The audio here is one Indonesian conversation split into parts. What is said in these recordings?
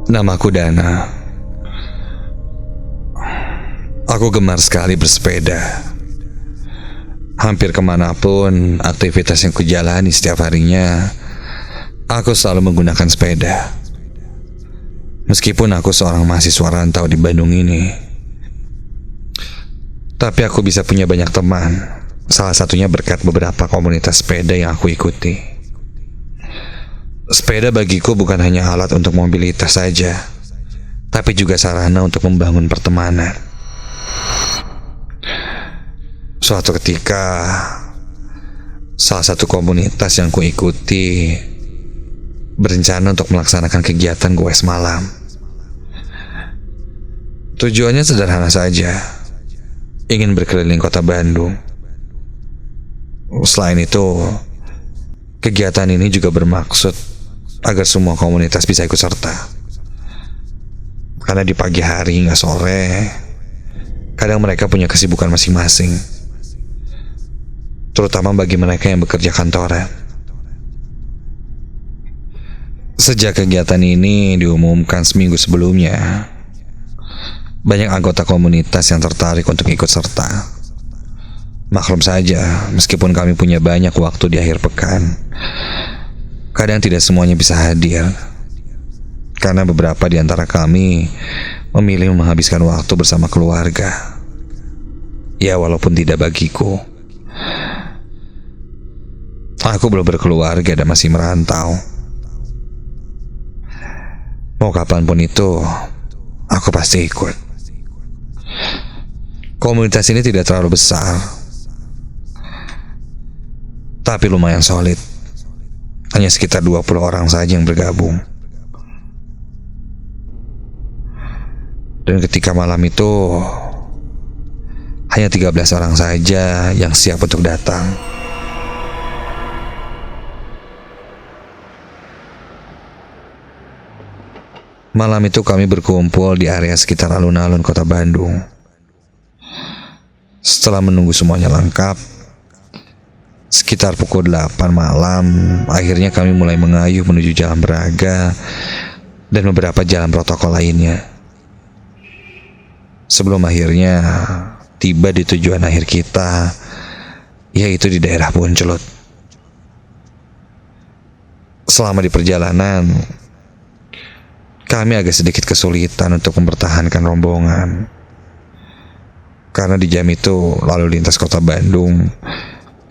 Namaku Dana. Aku gemar sekali bersepeda. Hampir kemanapun aktivitas yang kujalani setiap harinya, aku selalu menggunakan sepeda. Meskipun aku seorang mahasiswa rantau di Bandung ini, tapi aku bisa punya banyak teman. Salah satunya berkat beberapa komunitas sepeda yang aku ikuti. Sepeda bagiku bukan hanya alat untuk mobilitas saja, tapi juga sarana untuk membangun pertemanan. Suatu ketika, salah satu komunitas yang kuikuti berencana untuk melaksanakan kegiatan goes malam. Tujuannya sederhana saja, ingin berkeliling kota Bandung. Selain itu, kegiatan ini juga bermaksud agar semua komunitas bisa ikut serta. Karena di pagi hari hingga sore, kadang mereka punya kesibukan masing-masing, terutama bagi mereka yang bekerja kantoran. Sejak kegiatan ini diumumkan seminggu sebelumnya, banyak anggota komunitas yang tertarik untuk ikut serta. Maklum saja, meskipun kami punya banyak waktu di akhir pekan, kadang tidak semuanya bisa hadir, karena beberapa di antara kami memilih menghabiskan waktu bersama keluarga. Ya, walaupun tidak bagiku. Aku belum berkeluarga dan masih merantau. Mau kapanpun itu, aku pasti ikut. Komunitas ini tidak terlalu besar, tapi lumayan solid. Hanya sekitar 20 orang saja yang bergabung. Dan ketika malam itu, hanya 13 orang saja yang siap untuk datang. Malam itu kami berkumpul di area sekitar alun-alun kota Bandung. Setelah menunggu semuanya lengkap, sekitar pukul 8 malam, akhirnya kami mulai mengayuh menuju Jalan Braga dan beberapa jalan protokol lainnya. Sebelum akhirnya tiba di tujuan akhir kita, yaitu di daerah Ponclot. Selama di perjalanan, kami agak sedikit kesulitan untuk mempertahankan rombongan. Karena di jam itu lalu lintas kota Bandung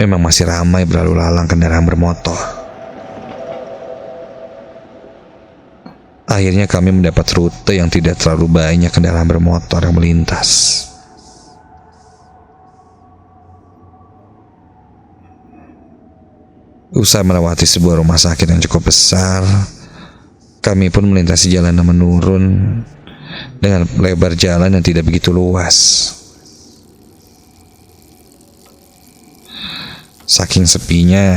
memang masih ramai berlalu lalang kendaraan bermotor. Akhirnya kami mendapat rute yang tidak terlalu banyak kendaraan bermotor yang melintas. Usai melewati sebuah rumah sakit yang cukup besar, kami pun melintasi jalan yang menurun dengan lebar jalan yang tidak begitu luas. Saking sepinya,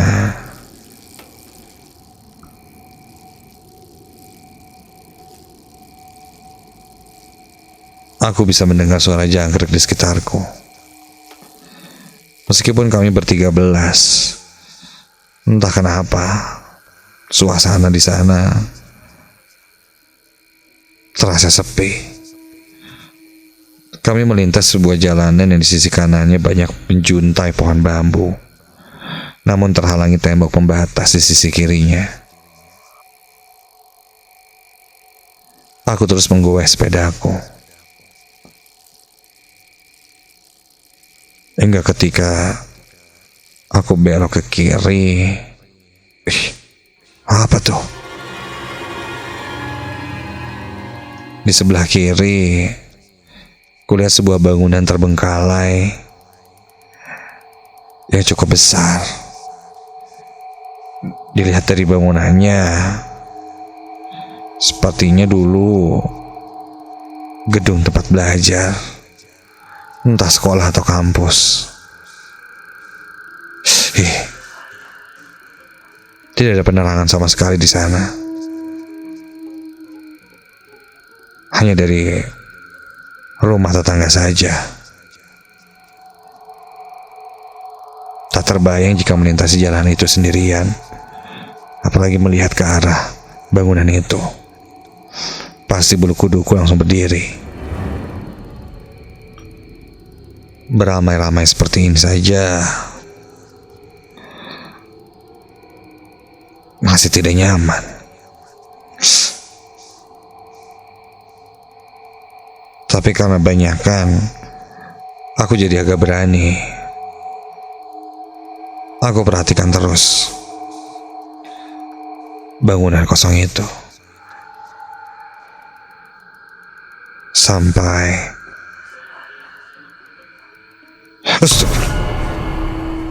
aku bisa mendengar suara jangkrik di sekitarku. Meskipun kami bertiga belas, entah kenapa suasana di sana terasa sepi. Kami melintas sebuah jalanan yang di sisi kanannya banyak menjuntai pohon bambu, namun terhalangi tembok pembatas di sisi kirinya. Aku terus menggoes sepedaku, hingga ketika aku belok ke kiri. Apa tuh? Di sebelah kiri, kulihat sebuah bangunan terbengkalai yang cukup besar. Dilihat dari bangunannya, sepertinya dulu gedung tempat belajar, entah sekolah atau kampus. Tidak ada penerangan sama sekali di sana. Hanya dari rumah tetangga saja. Tak terbayang jika melintasi jalan itu sendirian, apalagi melihat ke arah bangunan itu. pasti bulu kuduku langsung berdiri. Beramai-ramai seperti ini saja masih tidak nyaman. Tapi karena banyakan, aku jadi agak berani. Aku perhatikan terus bangunan kosong itu sampai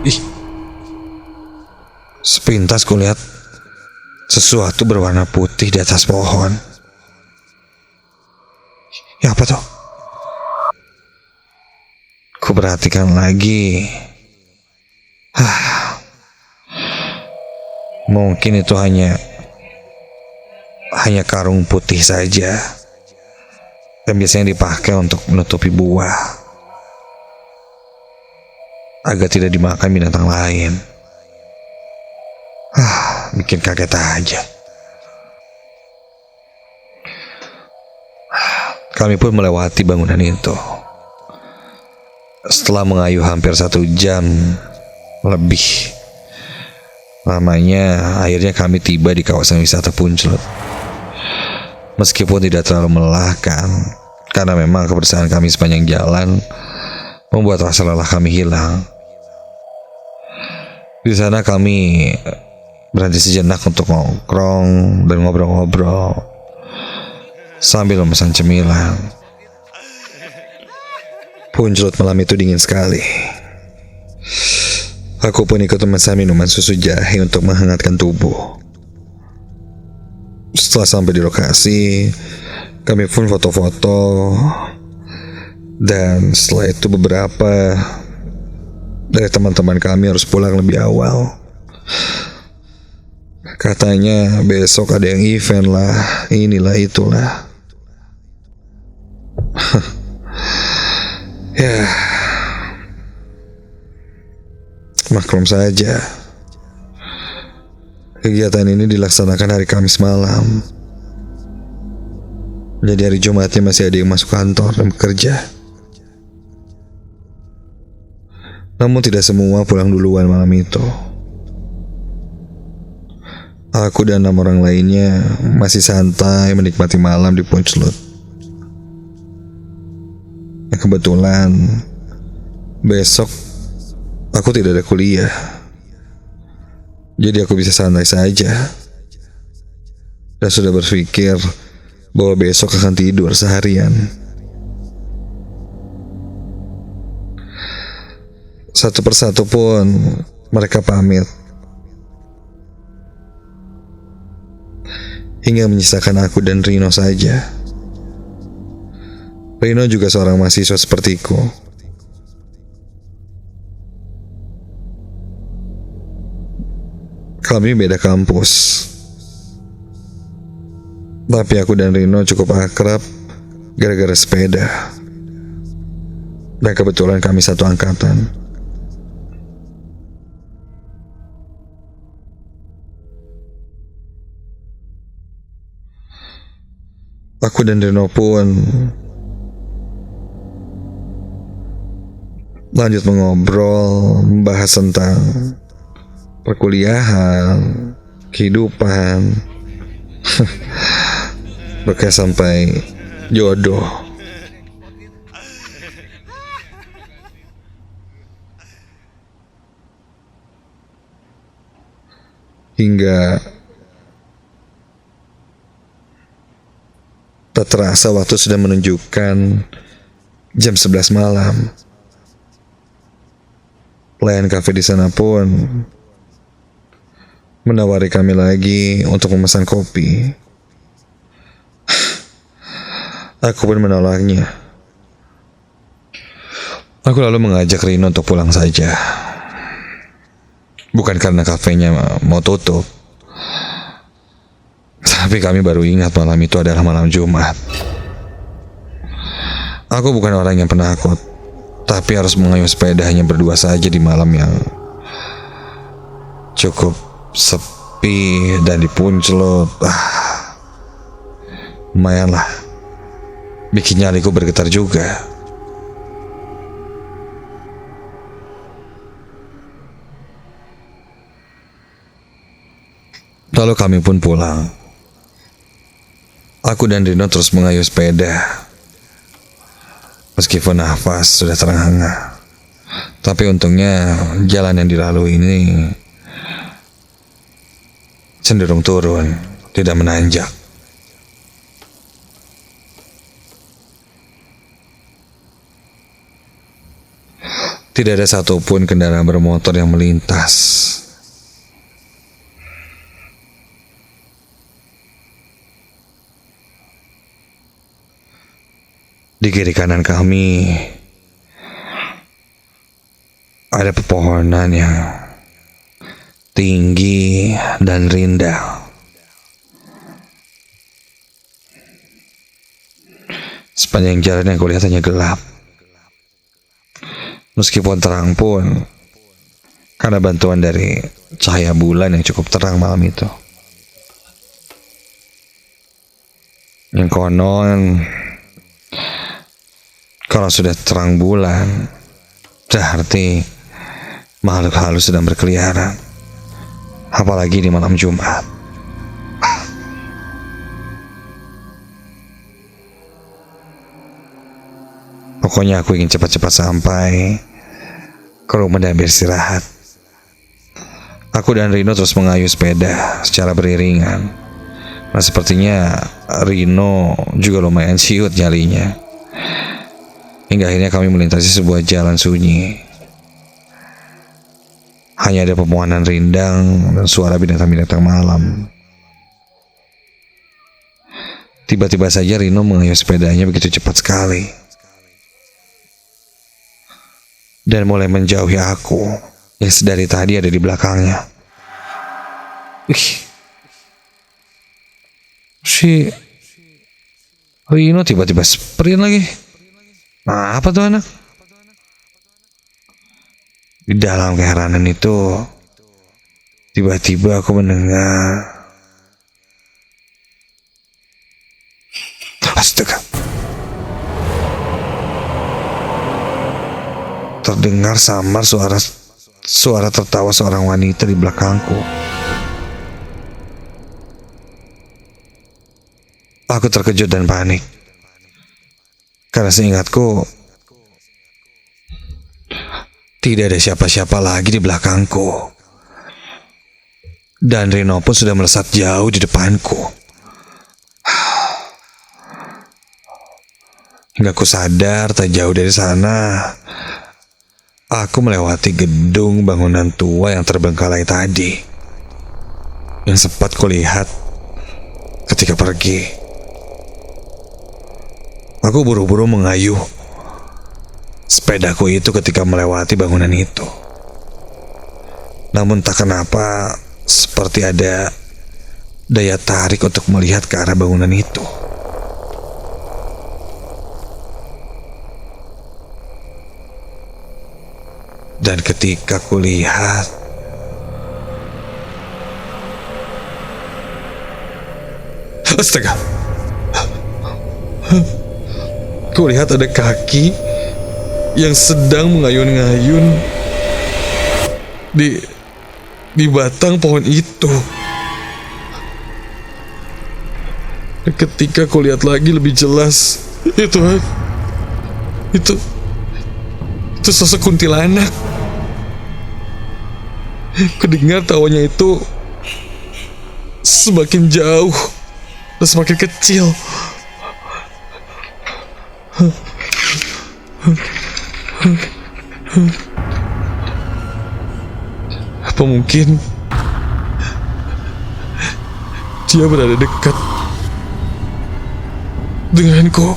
ih, sepintas kulihat sesuatu berwarna putih di atas pohon. Ya, apa tuh? Ku perhatikan lagi. Mungkin itu hanya karung putih saja yang biasanya dipakai untuk menutupi buah agar tidak dimakan binatang lain. Bikin kaget aja. Kami pun melewati bangunan itu. Setelah mengayuh hampir 1 jam lebih lamanya, akhirnya kami tiba di kawasan wisata Punclut. Meskipun tidak terlalu melelahkan, karena memang kebersihan kami sepanjang jalan membuat rasa lelah kami hilang. Di sana kami berhenti sejenak untuk nongkrong dan ngobrol-ngobrol sambil memesan cemilan. Punclut malam itu dingin sekali. Aku pun ikut memesan minuman susu jahe untuk menghangatkan tubuh. Setelah sampai di lokasi, kami pun foto-foto. Dan setelah itu beberapa dari teman-teman kami harus pulang lebih awal. Katanya besok ada yang event lah, inilah itulah. Ya, maklum saja. Kegiatan ini dilaksanakan hari Kamis malam. Jadi hari Jumatnya masih ada yang masuk kantor dan bekerja. Namun tidak semua pulang duluan malam itu. Aku dan 6 orang lainnya masih santai menikmati malam di Punclut. Kebetulan besok aku tidak ada kuliah, jadi aku bisa santai saja. Dan sudah berpikir bahwa besok akan tidur seharian. Satu persatu pun mereka pamit, hingga menyisakan aku dan Rino saja. Rino juga seorang mahasiswa sepertiku. Kami beda kampus, tapi aku dan Rino cukup akrab gara-gara sepeda. Dan kebetulan kami satu angkatan. Aku dan Rino pun lanjut mengobrol, membahas tentang perkuliahan, kehidupan, bahkan sampai jodoh. Hingga tak terasa waktu sudah menunjukkan jam 11 malam. Pelayan kafe di sana pun menawari kami lagi untuk memesan kopi. Aku pun menolaknya. Aku lalu mengajak Rino untuk pulang saja. Bukan karena kafenya mau tutup, tapi kami baru ingat malam itu adalah malam Jumat. Aku bukan orang yang penakut, tapi harus mengayuh sepeda hanya berdua saja di malam yang cukup sepi dan di Punclut. Lumayan lah, bikin nyaliku bergetar juga. Lalu kami pun pulang. Aku dan Rino terus mengayuh sepeda. Meskipun nafas sudah terengah-engah, tapi untungnya jalan yang dilalui ini cenderung turun, tidak menanjak. Tidak ada satupun kendaraan bermotor yang melintas. Di kiri kanan kami ada pepohonan yang tinggi dan rindang. Sepanjang jalan yang kulihat hanya gelap. Meskipun terang pun, karena bantuan dari cahaya bulan yang cukup terang malam itu. Yang konon, kalau sudah terang bulan, berarti makhluk halus sedang berkeliaran. Apalagi di malam Jumat. Pokoknya aku ingin cepat-cepat sampai ke rumah dan beristirahat. Aku dan Rino terus mengayuh sepeda secara beriringan. Nah, sepertinya Rino juga lumayan ciut nyalinya. Hingga akhirnya kami melintasi sebuah jalan sunyi. Hanya ada pepohonan rindang dan suara binatang-binatang malam. Tiba-tiba saja Rino mengayuh sepedanya begitu cepat sekali. Dan mulai menjauhi aku yang sedari tadi ada di belakangnya. Si Rino tiba-tiba sprint lagi. Nah, apa tuh anak? Di dalam keheranan itu, tiba-tiba aku mendengar. Astaga. Terdengar samar suara tertawa seorang wanita di belakangku. Aku terkejut dan panik. Karena seingatku, tidak ada siapa-siapa lagi di belakangku. Dan Rino pun sudah melesat jauh di depanku. Hingga aku sadar tak jauh dari sana, aku melewati gedung bangunan tua yang terbengkalai tadi, yang sempat kulihat ketika pergi. Aku buru-buru mengayuh sepedaku itu ketika melewati bangunan itu. Namun tak kenapa, seperti ada daya tarik untuk melihat ke arah bangunan itu. Dan ketika kulihat, astaga, kulihat ada kaki yang sedang mengayun-ngayun di batang pohon itu. Dan ketika kulihat lagi lebih jelas, itu sosok kuntilanak. Kedengar tawanya itu semakin jauh dan semakin kecil. Apa mungkin dia berada dekat denganku?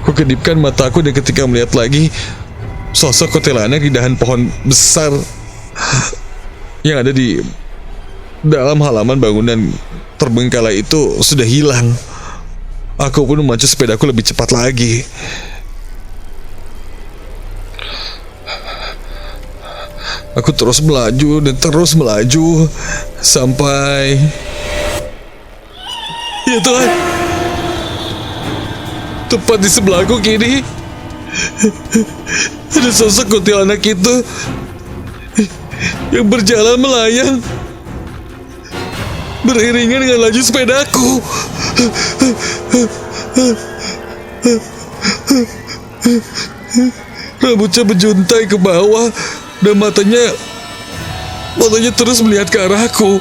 Aku kedipkan mataku dan ketika melihat lagi, sosok kuntilanak di dahan pohon besar yang ada di dalam halaman bangunan terbengkalai itu sudah hilang. Aku pun memacu sepedaku lebih cepat lagi. Aku terus melaju dan terus melaju sampai Ya Tuhan, tepat di sebelahku kini ada sosok kuntilanak itu yang berjalan melayang beriringan dengan laju sepedaku. Rambutnya menjuntai ke bawah dan matanya terus melihat ke arahku.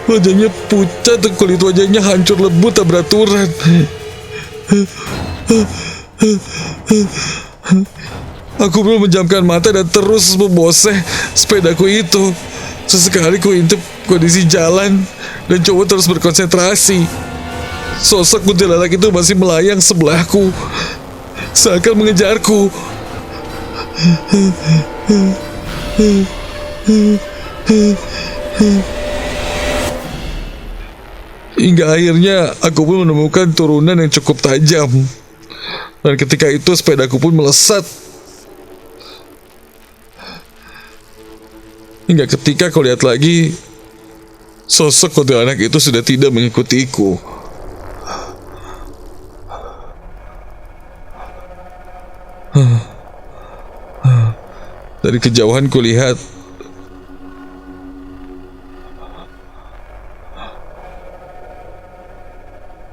Wajahnya pucat dan kulit wajahnya hancur lebur tak beraturan. Aku belum menjamkan mata dan terus memboseh sepedaku itu. Sesekali ku intip kondisi jalan dan coba terus berkonsentrasi. Sosok kuntilanak itu masih melayang sebelahku, seakan mengejarku. Hingga akhirnya aku pun menemukan turunan yang cukup tajam. Dan ketika itu sepedaku pun melesat. Hingga ketika kau lihat lagi, sosok kuntilanak itu sudah tidak mengikutiku. Dari kejauhan kulihat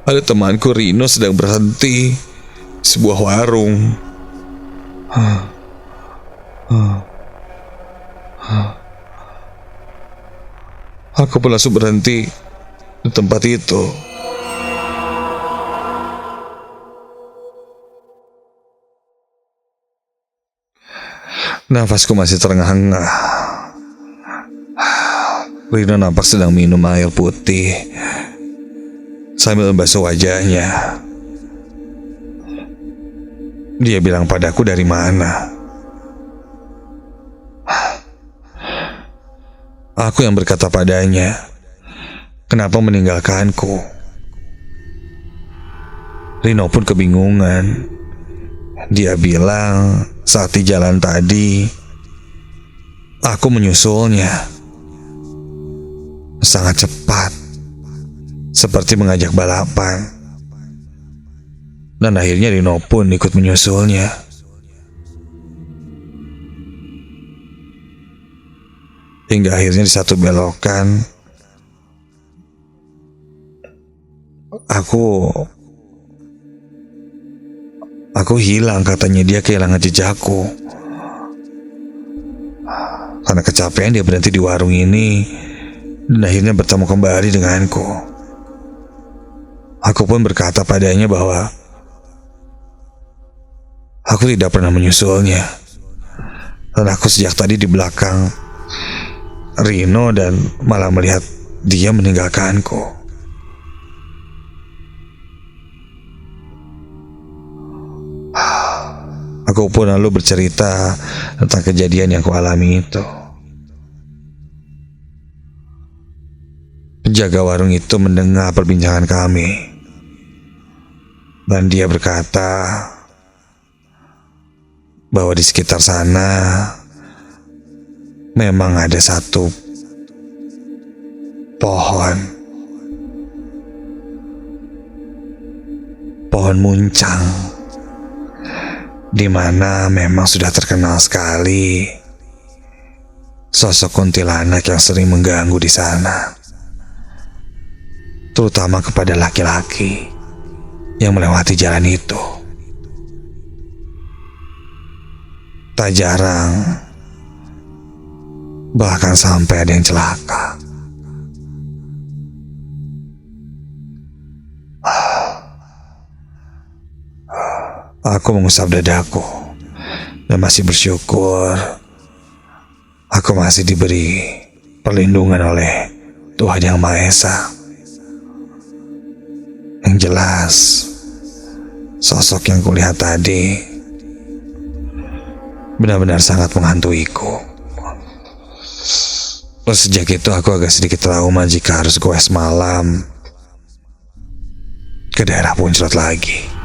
ada temanku Rino sedang berhenti di sebuah warung. Aku pun langsung berhenti di tempat itu. Nafasku masih terengah-engah. Rino nampak sedang minum air putih sambil membasuh wajahnya. Dia bilang padaku dari mana. Aku yang berkata padanya, kenapa meninggalkanku? Rino pun kebingungan. Dia bilang saat di jalan tadi aku menyusulnya sangat cepat, seperti mengajak balapan. Dan akhirnya Rino pun ikut menyusulnya. Hingga akhirnya di satu belokan Aku hilang, katanya dia kehilangan jejakku. Karena kecapean dia berhenti di warung ini dan akhirnya bertemu kembali denganku. Aku pun berkata padanya bahwa aku tidak pernah menyusulnya. Dan aku sejak tadi di belakang Rino dan malah melihat dia meninggalkanku. Aku pun lalu bercerita tentang kejadian yang kualami itu. Penjaga warung itu mendengar perbincangan kami. Dan dia berkata bahwa di sekitar sana memang ada satu pohon muncang, di mana memang sudah terkenal sekali sosok kuntilanak yang sering mengganggu di sana, terutama kepada laki-laki yang melewati jalan itu. Tak jarang, bahkan sampai ada yang celaka. Aku mengusap dadaku dan masih bersyukur aku masih diberi perlindungan oleh Tuhan Yang Maha Esa. Yang jelas, sosok yang kulihat tadi benar-benar sangat menghantuiku. Sejak itu aku agak sedikit trauma jika harus goes malam ke daerah Punclot lagi.